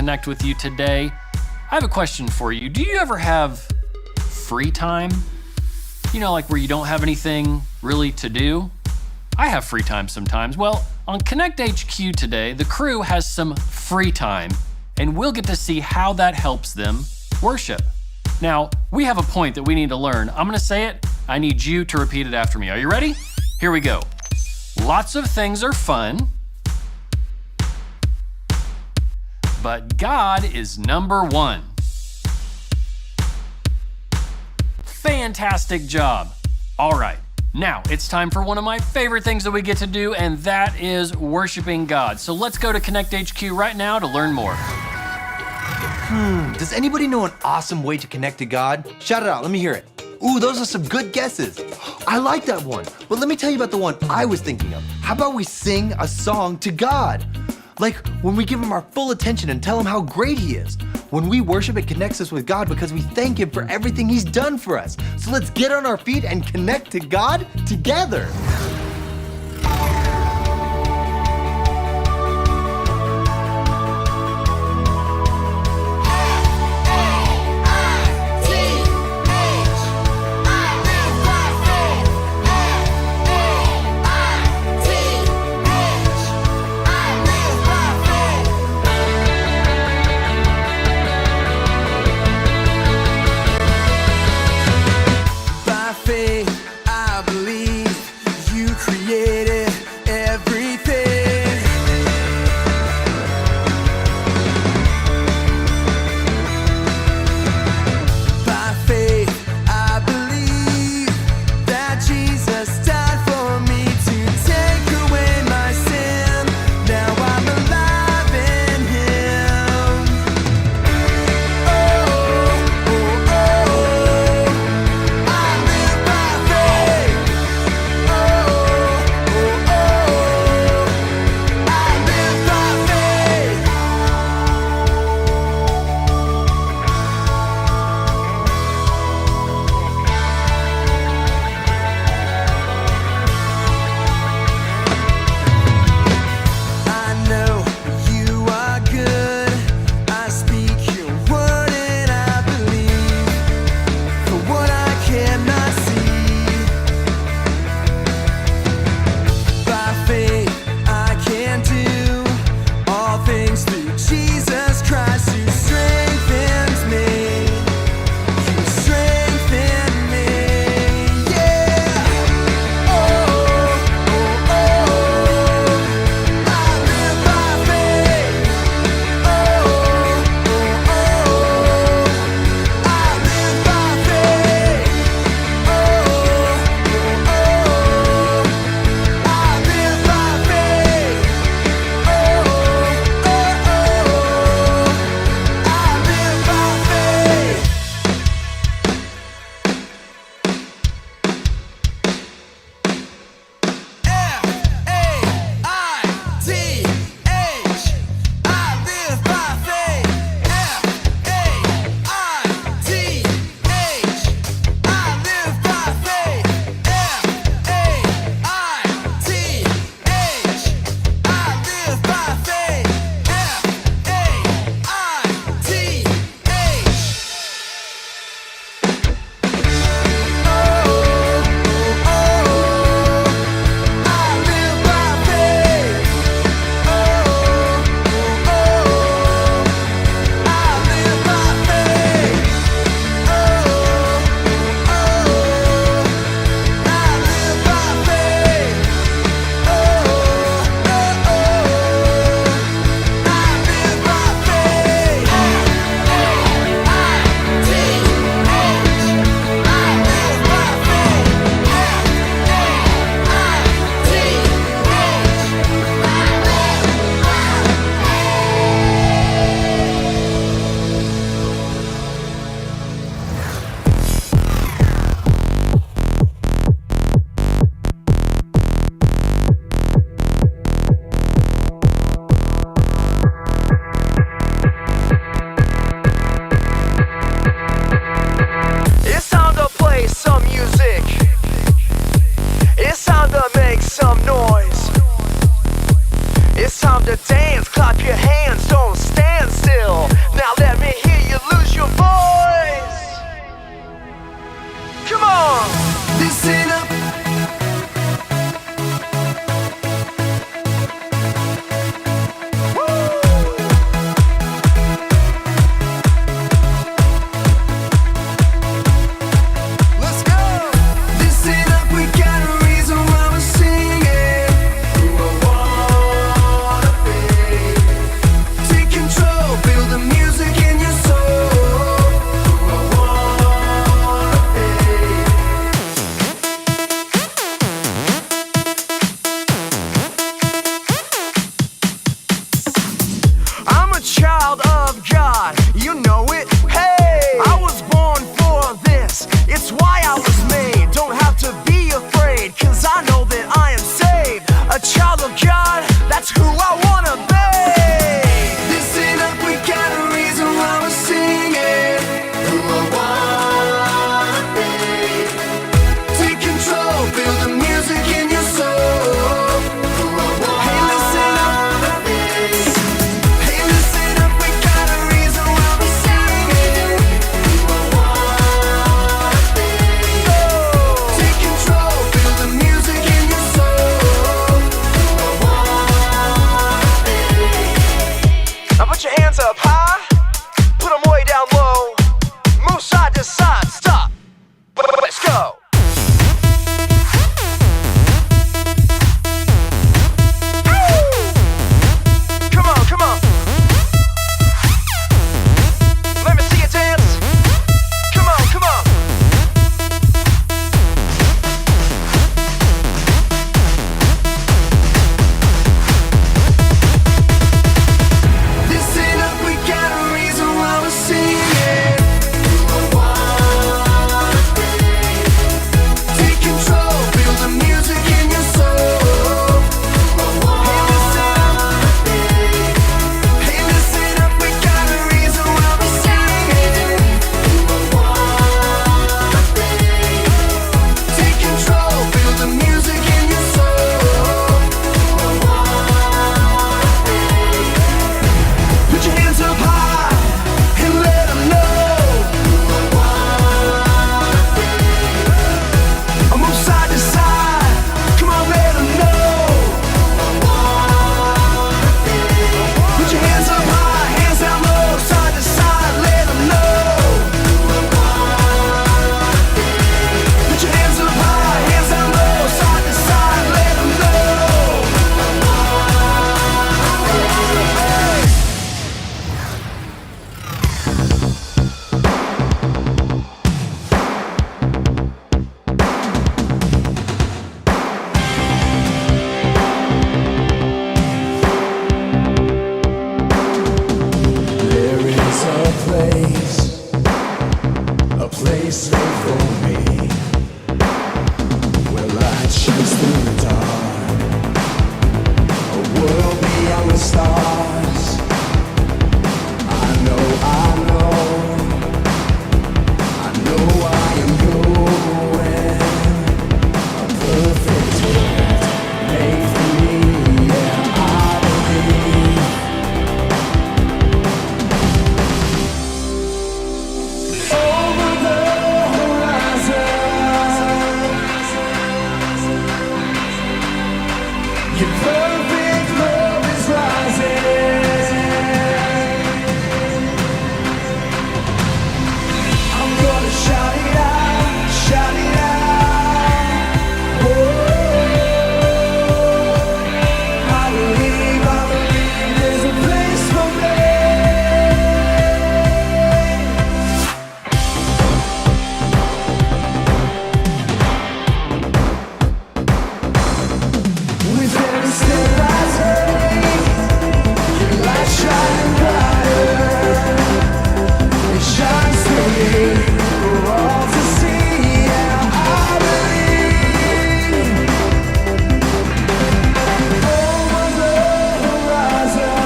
connect with you today. I have a question for you. Do you ever have free time? You know, like where you don't have anything really to do? I have free time sometimes. Well, on Connect HQ today, the crew has some free time, and we'll get to see how that helps them worship. Now, we have a point that we need to learn. I'm gonna say it. I need you to repeat it after me. Are you ready? Here we go. Lots of things are fun, but God is number one. Fantastic job. All right, now it's time for one of my favorite things that we get to do, and that is worshiping God. So let's go to Connect HQ right now to learn more. Does anybody know an awesome way to connect to God? Shout it out, let me hear it. Ooh, those are some good guesses. I like that one. But let me tell you about the one I was thinking of. How about we sing a song to God? Like when we give him our full attention and tell him how great he is. When we worship, it connects us with God because we thank him for everything he's done for us. So let's get on our feet and connect to God together. up high, put them way down low. Move side to side, stop. Let's go. Come on, come on. Let me see you dance. Come on, come on. Listen up, we got a reason why we're singing. Take control, feel the music in your soul. Hey, listen up, we got a reason why we're singing. Take control, feel the music in your soul. Put your hands up high and let 'em know. Move side to side, come on, let 'em know. Put your hands up high, hands down low, side to side, let 'em know. Put your hands up high, hands down low, side to side, let 'em know. There is a place made for me, where light shines through the dark, a world beyond the stars. I know I am going, a perfect world made for me, yeah, I believe. Over the horizon, your perfect love is rising. I'm gonna shout it out, shout it out. Whoa, I believe there's a place for me. With every step I take, your light shining brighter. It shines through me for all to see. Yeah, I believe. Over the horizon,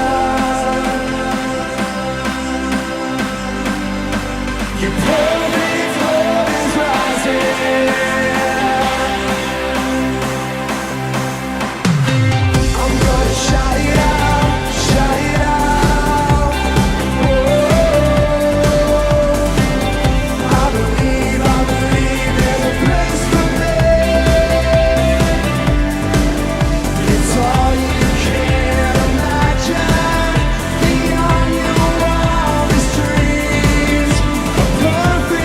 your perfect love is rising. I'm gonna shout it out, shout it out. Whoa, I believe there's a place for me. It's all you can imagine, beyond your wildest dreams. A perfect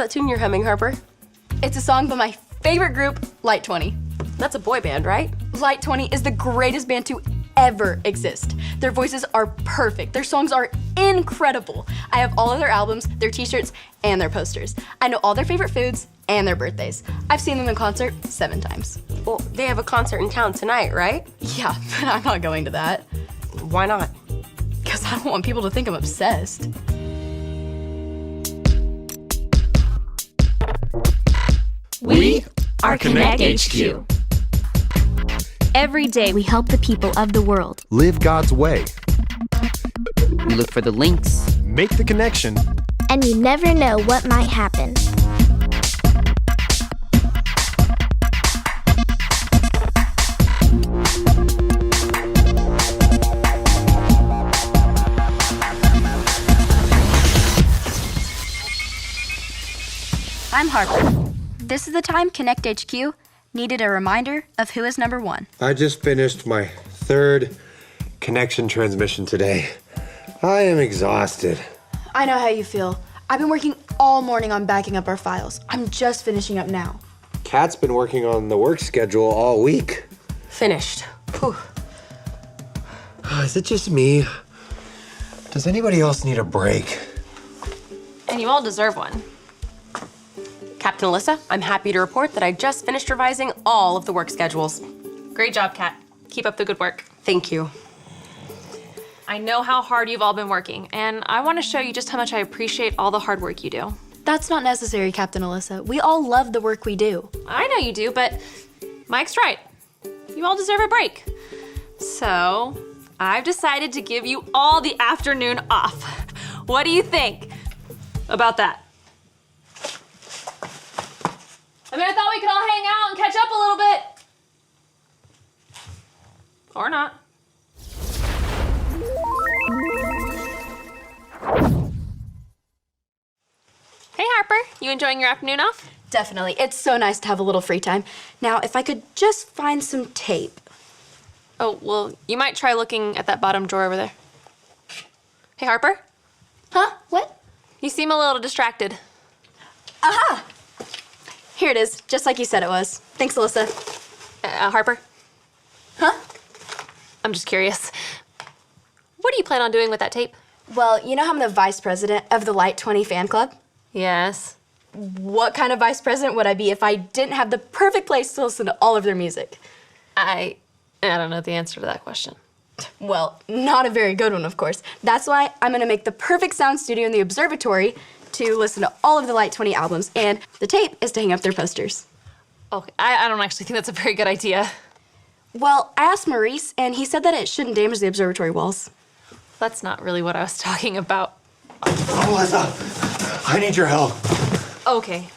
that tune you're humming, Harper? It's a song by my favorite group, Light 20. That's a boy band, right? Light 20 is the greatest band to ever exist. Their voices are perfect. Their songs are incredible. I have all of their albums, their t-shirts, and their posters. I know all their favorite foods and their birthdays. I've seen them in concert 7 times. Well, they have a concert in town tonight, right? Yeah, but I'm not going to that. Why not? Because I don't want people to think I'm obsessed. We are Connect HQ. Every day we help the people of the world. Live God's way. We look for the links. Make the connection. And you never know what might happen. I'm Harper. This is the time Connect HQ needed a reminder of who is number 1. I just finished my 3rd connection transmission today. I am exhausted. I know how you feel. I've been working all morning on backing up our files. I'm just finishing up now. Kat's been working on the work schedule all week. Finished. Whew. Is it just me? Does anybody else need a break? And you all deserve one. Captain Alyssa, I'm happy to report that I just finished revising all of the work schedules. Great job, Kat. Keep up the good work. Thank you. I know how hard you've all been working, and I want to show you just how much I appreciate all the hard work you do. That's not necessary, Captain Alyssa. We all love the work we do. I know you do, but Mike's right. You all deserve a break. So, I've decided to give you all the afternoon off. What do you think about that? I mean, I thought we could all hang out and catch up a little bit. Or not. Hey, Harper. You enjoying your afternoon off? Definitely. It's so nice to have a little free time. Now, if I could just find some tape. Oh, well, you might try looking at that bottom drawer over there. Hey, Harper. Huh? What? You seem a little distracted. Aha! Here it is, just like you said it was. Thanks, Alyssa. Harper? Huh? I'm just curious. What do you plan on doing with that tape? Well, you know how I'm the vice president of the Light 20 fan club? Yes. What kind of vice president would I be if I didn't have the perfect place to listen to all of their music? I don't know the answer to that question. Well, not a very good one, of course. That's why I'm gonna make the perfect sound studio in the observatory to listen to all of the Light 20 albums, and the tape is to hang up their posters. Okay, I don't actually think that's a very good idea. Well, I asked Maurice, and he said that it shouldn't damage the observatory walls. That's not really what I was talking about. Alyssa, I need your help. Okay.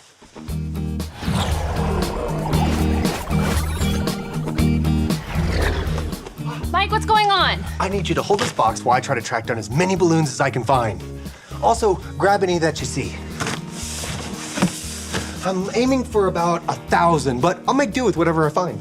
Mike, what's going on? I need you to hold this box while I try to track down as many balloons as I can find. Also, grab any that you see. I'm aiming for about 1,000, but I'll make do with whatever I find.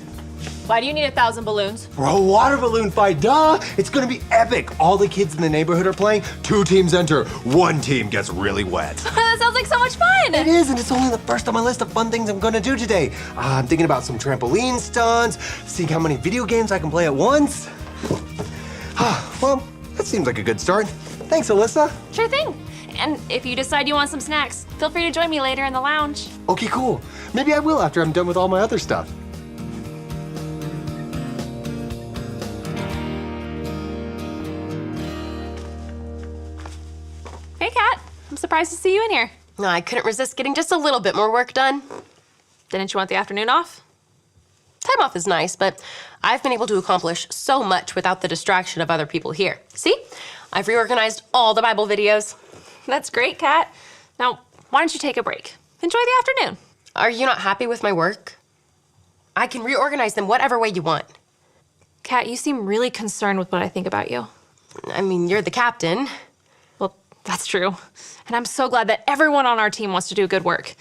Why do you need 1,000 balloons? For a water balloon fight, duh! It's gonna be epic. All the kids in the neighborhood are playing. 2 teams enter. 1 team gets really wet. That sounds like so much fun! It is, and it's only the first on my list of fun things I'm gonna do today. I'm thinking about some trampoline stunts, seeing how many video games I can play at once. Well, that seems like a good start. Thanks, Alyssa. Sure thing. And if you decide you want some snacks, feel free to join me later in the lounge. Okay, cool. Maybe I will after I'm done with all my other stuff. Hey, Kat. I'm surprised to see you in here. No, I couldn't resist getting just a little bit more work done. Didn't you want the afternoon off? Time off is nice, but I've been able to accomplish so much without the distraction of other people here. See? I've reorganized all the Bible videos. That's great, Kat. Now, why don't you take a break? Enjoy the afternoon. Are you not happy with my work? I can reorganize them whatever way you want. Kat, you seem really concerned with what I think about you. I mean, you're the captain. Well, that's true. And I'm so glad that everyone on our team wants to do good work.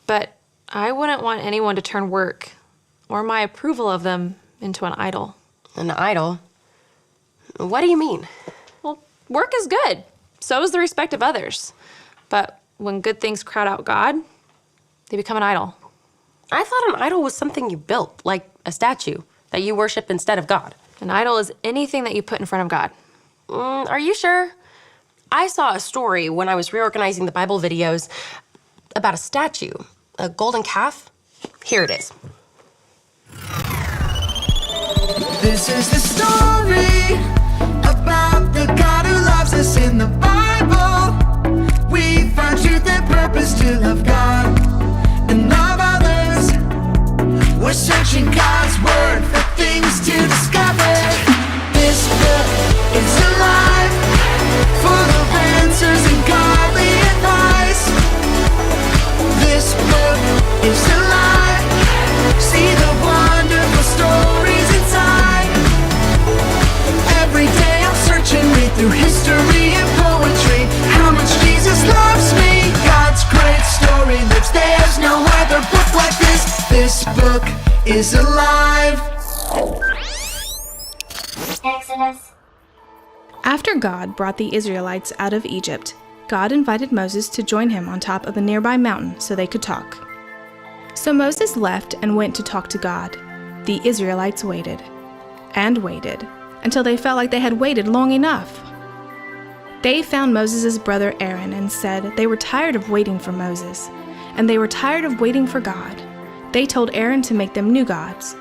But I wouldn't want anyone to turn work or my approval of them into an idol. An idol? What do you mean? Well, work is good. So is the respect of others. But when good things crowd out God, they become an idol. I thought an idol was something you built, like a statue, that you worship instead of God. An idol is anything that you put in front of God. Are you sure? I saw a story when I was reorganizing the Bible videos about a statue, a golden calf. Here it is. This is the story about the God who loves us in the Bible. We find truth and purpose to love God and love others. We're searching God's word for things to discover. This book is alive, full of answers and godly advice. This book is alive. See the wonderful stories inside. Every day I'm searching, read through history and poetry. How much Jesus loves me. God's great story lives. There's no other book like this. This book is alive. Exodus. After God brought the Israelites out of Egypt, God invited Moses to join him on top of a nearby mountain so they could talk. So Moses left and went to talk to God. The Israelites waited and waited until they felt like they had waited long enough. They found Moses' brother Aaron and said they were tired of waiting for Moses, and they were tired of waiting for God. They told Aaron to make them new gods.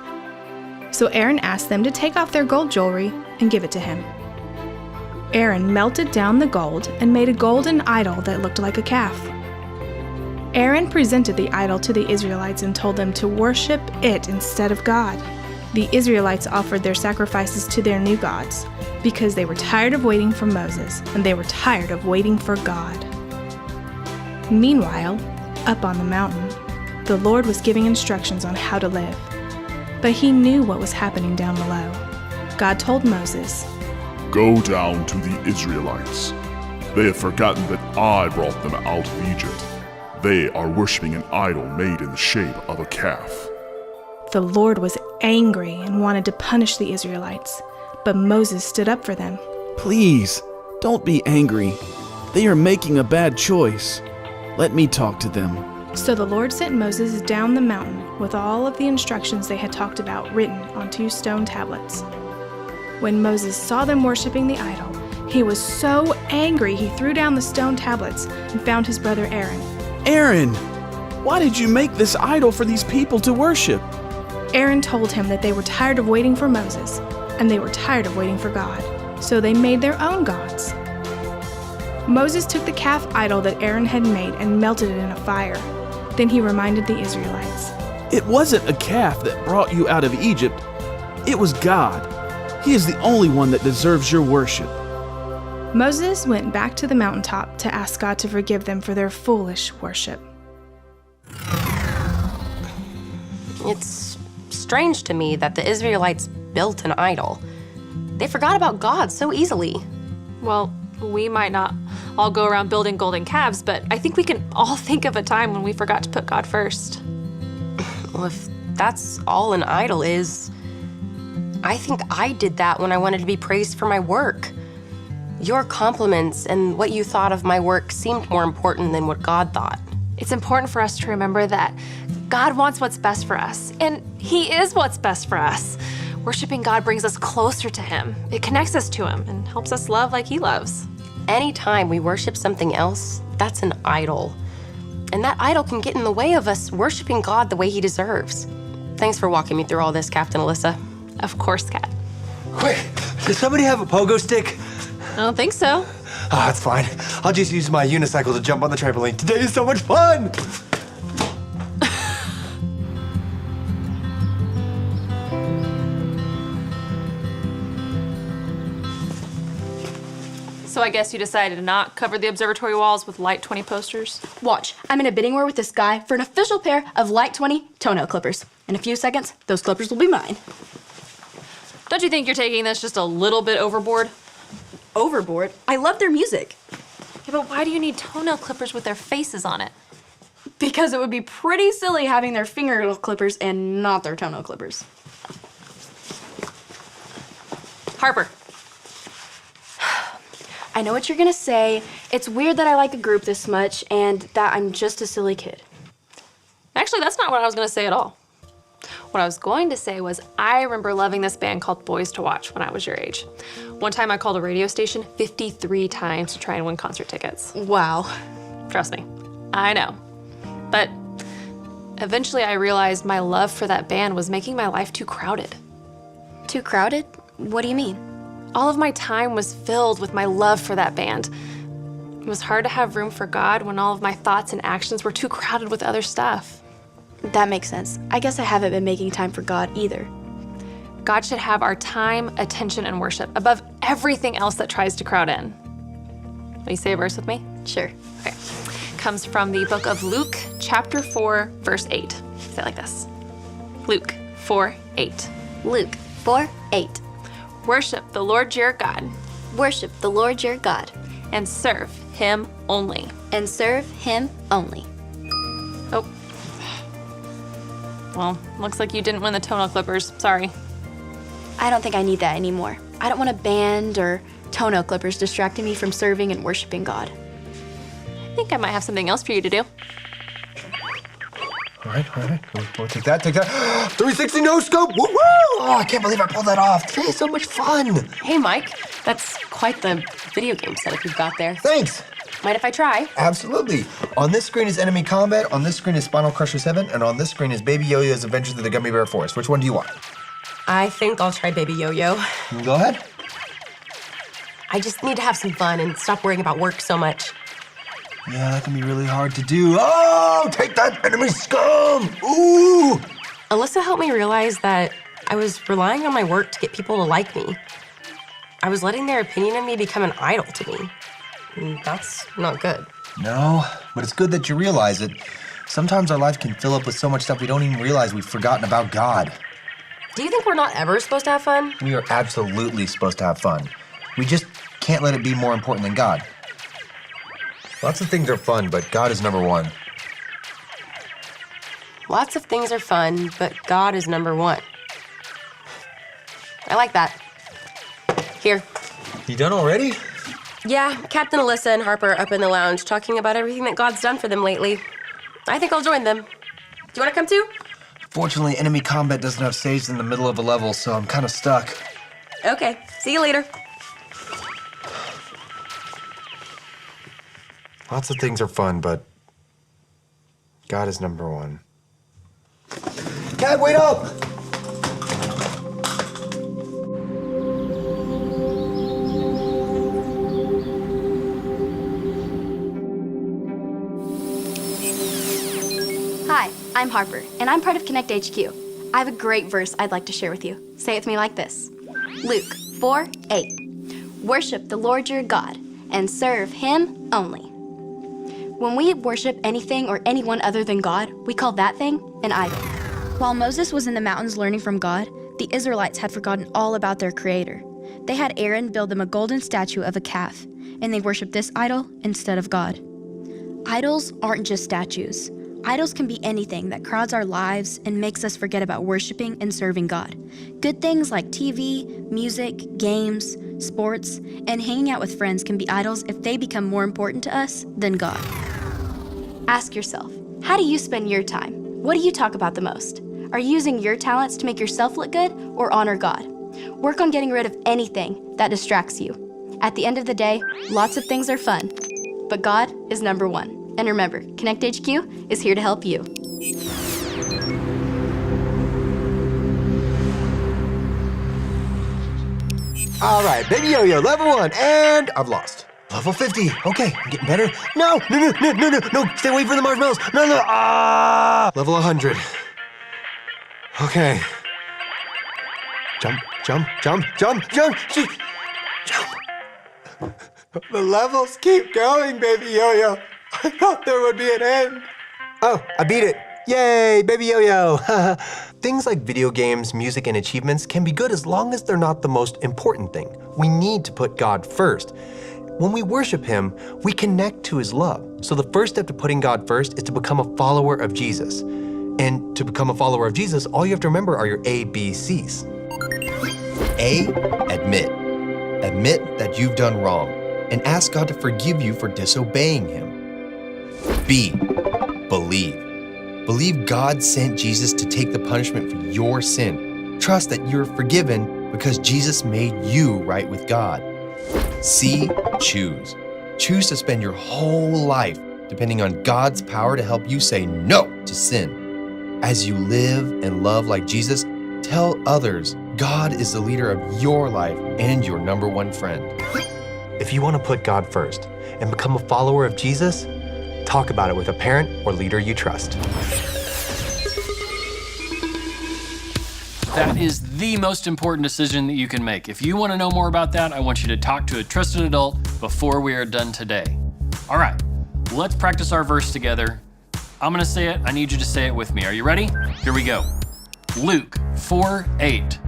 So Aaron asked them to take off their gold jewelry and give it to him. Aaron melted down the gold and made a golden idol that looked like a calf. Aaron presented the idol to the Israelites and told them to worship it instead of God. The Israelites offered their sacrifices to their new gods because they were tired of waiting for Moses and they were tired of waiting for God. Meanwhile, up on the mountain, the Lord was giving instructions on how to live. But he knew what was happening down below. God told Moses, "Go down to the Israelites. They have forgotten that I brought them out of Egypt. They are worshiping an idol made in the shape of a calf." The Lord was angry and wanted to punish the Israelites, but Moses stood up for them. Please, don't be angry. They are making a bad choice. Let me talk to them. So the Lord sent Moses down the mountain with all of the instructions they had talked about written on 2 stone tablets. When Moses saw them worshiping the idol, he was so angry he threw down the stone tablets and found his brother Aaron. Aaron, why did you make this idol for these people to worship? Aaron told him that they were tired of waiting for Moses, and they were tired of waiting for God, so they made their own gods. Moses took the calf idol that Aaron had made and melted it in a fire. Then he reminded the Israelites, It wasn't a calf that brought you out of Egypt. It was God. He is the only one that deserves your worship. Moses went back to the mountaintop to ask God to forgive them for their foolish worship. It's strange to me that the Israelites built an idol. They forgot about God so easily. Well, we might not all go around building golden calves, but I think we can all think of a time when we forgot to put God first. Well, if that's all an idol is, I think I did that when I wanted to be praised for my work. Your compliments and what you thought of my work seemed more important than what God thought. It's important for us to remember that God wants what's best for us, and He is what's best for us. Worshiping God brings us closer to Him. It connects us to Him and helps us love like He loves. Anytime we worship something else, that's an idol. And that idol can get in the way of us worshiping God the way He deserves. Thanks for walking me through all this, Captain Alyssa. Of course, Kat. Wait, does somebody have a pogo stick? I don't think so. Ah, it's fine. I'll just use my unicycle to jump on the trampoline. Today is so much fun! So I guess you decided to not cover the observatory walls with Light 20 posters? Watch, I'm in a bidding war with this guy for an official pair of Light 20 toenail clippers. In a few seconds, those clippers will be mine. Don't you think you're taking this just a little bit overboard? Overboard? I love their music. Yeah, but why do you need toenail clippers with their faces on it? Because it would be pretty silly having their fingernail clippers and not their toenail clippers. Harper. I know what you're gonna say. It's weird that I like a group this much and that I'm just a silly kid. Actually, that's not what I was gonna say at all. What I was going to say was I remember loving this band called Boys to Watch when I was your age. One time I called a radio station 53 times to try and win concert tickets. Wow. Trust me, I know. But eventually I realized my love for that band was making my life too crowded. Too crowded? What do you mean? All of my time was filled with my love for that band. It was hard to have room for God when all of my thoughts and actions were too crowded with other stuff. That makes sense. I guess I haven't been making time for God either. God should have our time, attention, and worship above everything else that tries to crowd in. Will you say a verse with me? Sure. Okay. Comes from the book of Luke, chapter 4, verse 8. Say it like this. Luke 4:8. Luke 4:8. Worship the Lord your God. Worship the Lord your God. And serve him only. And serve him only. Oh. Well, looks like you didn't win the toenail clippers. Sorry. I don't think I need that anymore. I don't want a band or toenail clippers distracting me from serving and worshiping God. I think I might have something else for you to do. All right. We'll take that. 360 no scope. Woo woo! Oh, I can't believe I pulled that off. Today is so much fun. Hey, Mike, that's quite the video game setup you've got there. Thanks. Mind if I try? Absolutely. On this screen is Enemy Combat, on this screen is Spinal Crusher 7, and on this screen is Baby Yo-Yo's Adventure Through the Gummy Bear Forest. Which one do you want? I think I'll try Baby Yo-Yo. Go ahead. I just need to have some fun and stop worrying about work so much. Yeah, that can be really hard to do. Oh, take that, enemy scum! Ooh! Alyssa helped me realize that I was relying on my work to get people to like me. I was letting their opinion of me become an idol to me. And that's not good. No, but it's good that you realize it. Sometimes our life can fill up with so much stuff we don't even realize we've forgotten about God. Do you think we're not ever supposed to have fun? We are absolutely supposed to have fun. We just can't let it be more important than God. Lots of things are fun, but God is number one. Lots of things are fun, but God is number one. I like that. Here. You done already? Yeah, Captain Alyssa and Harper are up in the lounge talking about everything that God's done for them lately. I think I'll join them. Do you want to come too? Fortunately, Enemy Combat doesn't have saves in the middle of a level, so I'm kind of stuck. Okay, see you later. Lots of things are fun, but God is number one. Cat, wait up! Hi, I'm Harper, and I'm part of Connect HQ. I have a great verse I'd like to share with you. Say it with me like this. Luke 4:8. Worship the Lord your God, and serve him only. When we worship anything or anyone other than God, we call that thing an idol. While Moses was in the mountains learning from God, the Israelites had forgotten all about their Creator. They had Aaron build them a golden statue of a calf, and they worshiped this idol instead of God. Idols aren't just statues. Idols can be anything that crowds our lives and makes us forget about worshiping and serving God. Good things like TV, music, games, sports, and hanging out with friends can be idols if they become more important to us than God. Ask yourself, how do you spend your time? What do you talk about the most? Are you using your talents to make yourself look good or honor God? Work on getting rid of anything that distracts you. At the end of the day, lots of things are fun, but God is number one. And remember, Connect HQ is here to help you. All right, Baby Yo-Yo, level 1, and I've lost. Level 50, okay, I'm getting better. No, stay away from the marshmallows. No, level 100. Okay. Jump. The levels keep going, Baby Yo-Yo. I thought there would be an end. Oh, I beat it. Yay, Baby Yo-Yo. Things like video games, music, and achievements can be good as long as they're not the most important thing. We need to put God first. When we worship him, we connect to his love. So the first step to putting God first is to become a follower of Jesus. And to become a follower of Jesus, all you have to remember are your ABCs. A, admit. Admit that you've done wrong. and ask God to forgive you for disobeying Him. B. Believe. Believe God sent Jesus to take the punishment for your sin. Trust that you're forgiven because Jesus made you right with God. C. Choose. Choose to spend your whole life depending on God's power to help you say no to sin. As you live and love like Jesus, tell others God is the leader of your life and your number one friend. If you want to put God first and become a follower of Jesus, talk about it with a parent or leader you trust. That is the most important decision that you can make. If you want to know more about that, I want you to talk to a trusted adult before we are done today. All right, let's practice our verse together. I'm going to say it. I need you to say it with me. Are you ready? Here we go. Luke 4:8.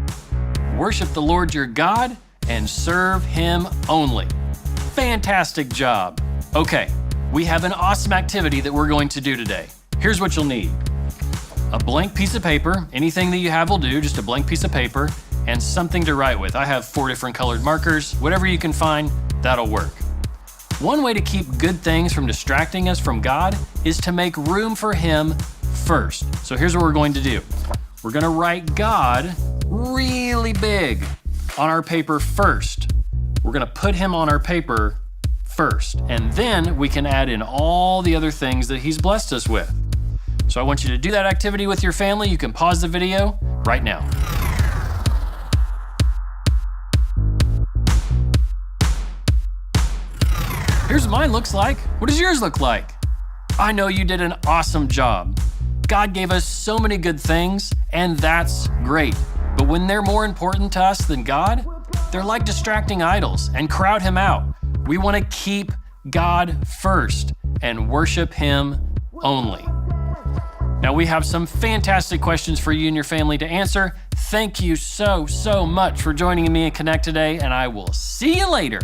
Worship the Lord your God and serve Him only. Fantastic job. Okay, we have an awesome activity that we're going to do today. Here's what you'll need. A blank piece of paper, anything that you have will do, just a blank piece of paper, and something to write with. I have 4 different colored markers. Whatever you can find, that'll work. One way to keep good things from distracting us from God is to make room for Him first. So here's what we're going to do. We're going to write God really big on our paper first. We're going to put Him on our paper first, and then we can add in all the other things that He's blessed us with. So I want you to do that activity with your family. You can pause the video right now. Here's what mine looks like. What does yours look like? I know you did an awesome job. God gave us so many good things, and that's great. But when they're more important to us than God, they're like distracting idols and crowd Him out. We want to keep God first and worship Him only. Now, we have some fantastic questions for you and your family to answer. Thank you so much for joining me in Connect today, and I will see you later.